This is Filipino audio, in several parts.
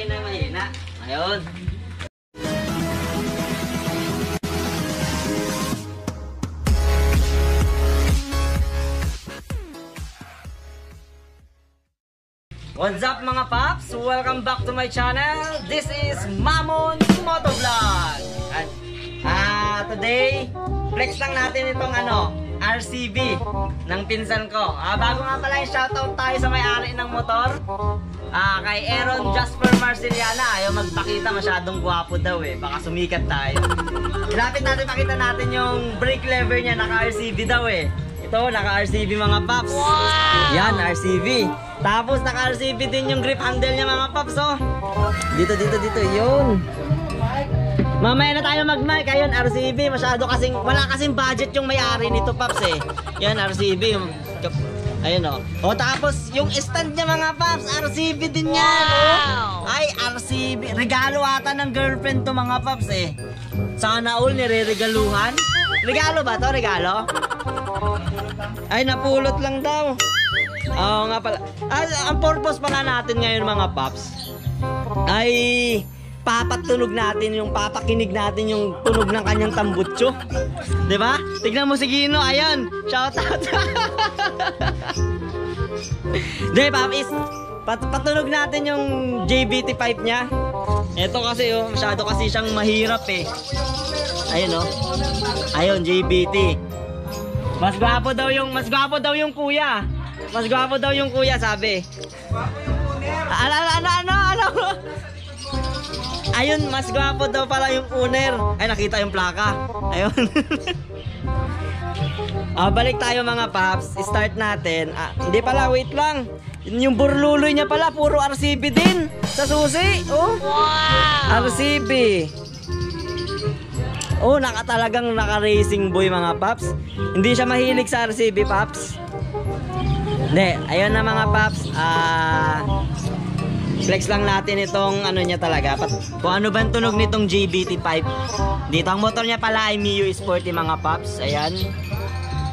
battery na mahina. Ayun. What's up mga paps? Welcome back to my channel. This is Mamon Motovlog. Today, flex lang natin itong RCB ng pinsan ko. Bago nga pala yung shoutout tayo sa may-ari ng motor. Kay Aaron Jasper Marceliana. Ayaw magpakita, masyadong gwapo daw eh. Baka sumikat tayo. Ilapit natin, pakita natin yung brake lever niya. Naka-RCB daw eh. Ito, naka-RCB mga paps. Wow! Yan, RCB. Tapos naka-RCB din yung grip handle niya mga paps, oh. Dito, yun. Mamaya na tayo mag-mic. Ayun, RCB. Wala kasing budget yung may-ari nito paps eh. Yan, RCB. Ayun, oh. O, tapos yung stand niya mga paps, RCB din yan. Wow! Ay, RCB. Regalo ata ng girlfriend to mga paps eh. Sana all nire-regaluhan. Regalo ba to? Regalo? Ay, napulot lang daw. Oo nga pala. Ang purpose pala natin ngayon mga paps ay papatunog natin papakinig natin yung tunog ng kanyang tambutso. Diba? Tignan mo si Gino. Ayun. Shout out. Di, papis. Patunog natin yung JBT pipe niya. Ito kasi masyado kasi siyang mahirap eh. Ayun Ayun, JBT. Mas gwapo daw yung kuya. Mas gwapo daw yung kuya, sabi. Ano? Ayun, mas gwapo daw pala yung owner. Ay, nakita yung plaka. Ayun. Balik tayo mga paps. Start natin. Hindi pala, wait lang. Yung burluloy niya pala, puro RCB din. Sa susi. Oh. Wow! RCB. Oh, talagang naka-racing boy mga paps. Hindi siya mahilig sa RCB paps. Hindi, ayun na mga paps. Flex lang natin itong niya talaga. Kung ano ba ang tunog nitong JBT pipe. Dito ang motor niya pala ay Mio Sporty mga paps. Ayan.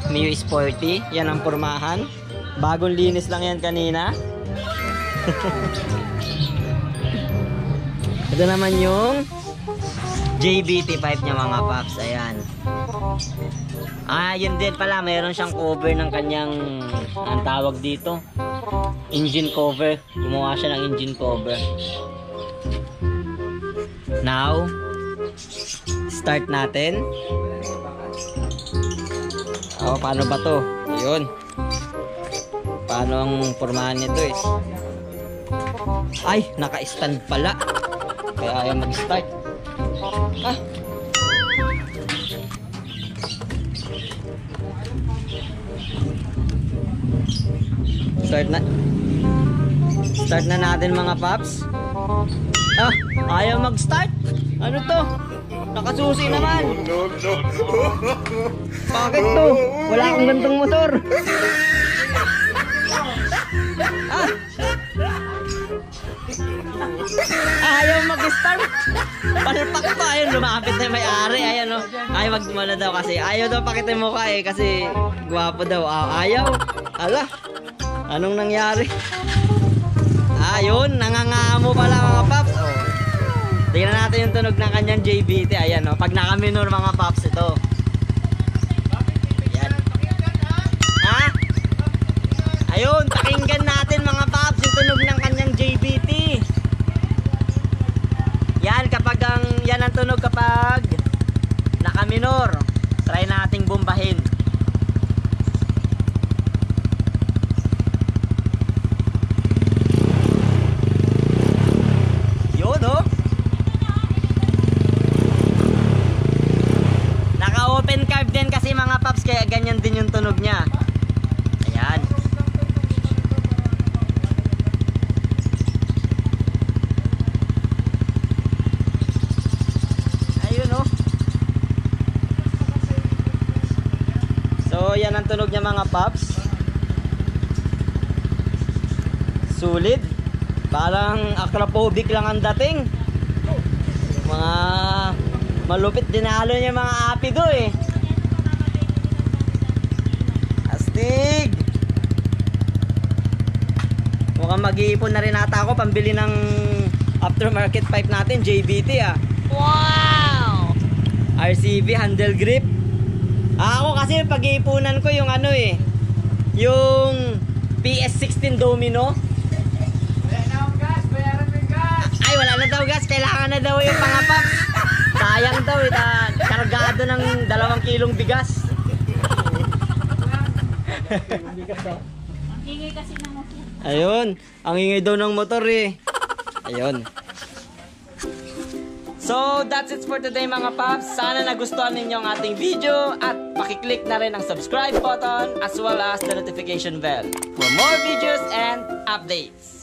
Mio Sporty. Yan ang pormahan. Bagong linis lang yan kanina. Ito naman yung JBT pipe niya mga paps. Ayan. Yun din pala, mayroon siyang cover ng kanyang, ang tawag dito, engine cover. Gumawa siya ng engine cover. Now, start natin. Paano ba to? Ayun. Paano ang pormahan nito eh? Ay, naka-stand pala. Kaya ayaw mag-start. Start na natin mga paps. Ayaw mag-start. Ano to? Nakasusi naman. Bakit to? Wala akong gantong motor. Ayaw mag-start. Palpak pa. Ayun, lumapit na yung may-ari. Ayan o. Ayaw magmana daw kasi. Ayaw daw pakita yung mukha eh. Kasi gwapo daw. Ayaw. Ala. Anong nangyari? Ayun, nangangamo pala mga paps. Tingnan natin yung tunog ng kanyang JBT. Ayan pag naka-minor mga paps ito. Ayan. Ayun, pakinggan natin mga paps yung tunog ng kanyang JBT. Yan, yan ang tunog kapag naka-minor. Try nating bombahin. Naka-open carb din kasi mga paps, kaya ganyan din yung tunog niya. Ayan. Ayun So yan ang tunog niya mga paps. Sulit. Parang acrophobic lang ang dating. Mga malupit dinalo niya mga apido eh. Astig. Mukhang mag-iipon na rin ata ako pambili ng aftermarket pipe natin, JBT ah. Wow! RCV handle grip. Ako kasi pag-iipunan ko yung ano eh, yung PS16 Domino. Wala na akong gas, bayaran mo yung gas. Ay, wala na daw gas, kailangan na daw yung pangapap. Sayang daw, kargado ng 2 kilong bigas. Ang ingay kasi ng motor. Ayun, ang ingay daw ng motor eh. Ayun. So, that's it for today mga paps. Sana nagustuhan ninyo ang ating video at pakiclick na rin ang subscribe button as well as the notification bell for more videos and updates.